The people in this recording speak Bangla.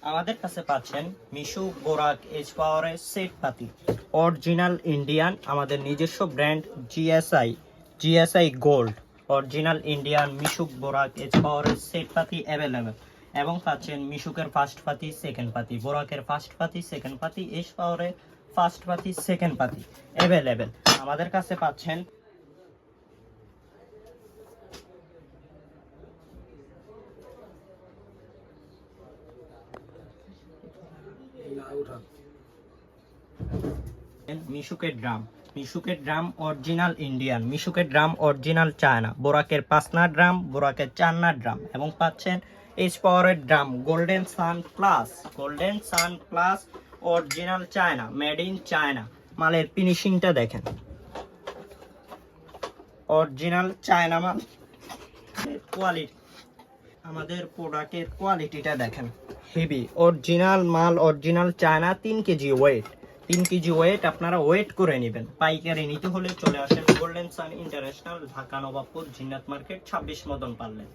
আমাদের কাছে পাচ্ছেন মিশুক বোরাক এজ পাওয়ারের সেট পাতি অরিজিনাল ইন্ডিয়ান, আমাদের নিজস্ব brand GSI gold original Indian Mishuk Borak edge পাওয়ারের সেট পাতি অ্যাভেলেবেল। এবং পাচ্ছেন মিশুকের ফার্স্ট পাতি, সেকেন্ড পাতি, বোরাকের ফার্স্ট পাতি, সেকেন্ড পাতি, এজ পাওয়ারের ফার্স্ট পাতি, সেকেন্ড পাতি অ্যাভেলেবেল। আমাদের কাছে পাচ্ছেন মিশুকের ড্রাম অরিজিনাল ইন্ডিয়ান, মিশুকের ড্রাম অরিজিনাল চায়না, বোরাকের 5 না ড্রাম, বোরাকের 4 না ড্রাম। এবং পাচ্ছেন এইচ পাওয়ারের drum golden sun plus original China, made in China. মালের ফিনিশিংটা দেখেন, অরিজিনাল চায়না মাল। কোয়ালিটি, আমাদের প্রোডাক্টের কোয়ালিটিটা দেখেন, হেভি অরিজিনাল মাল, অরিজিনাল চায়না। 3 কেজি ওয়েট আপনারা ওয়েট করে নেবেন। পাইকারি নিতে হলে চলে আসেন গোল্ডেন সান ইন্টারন্যাশনাল, ঢাকা নবাবপুর, জিন্নাত মার্কেট 26 মদন পারলেন।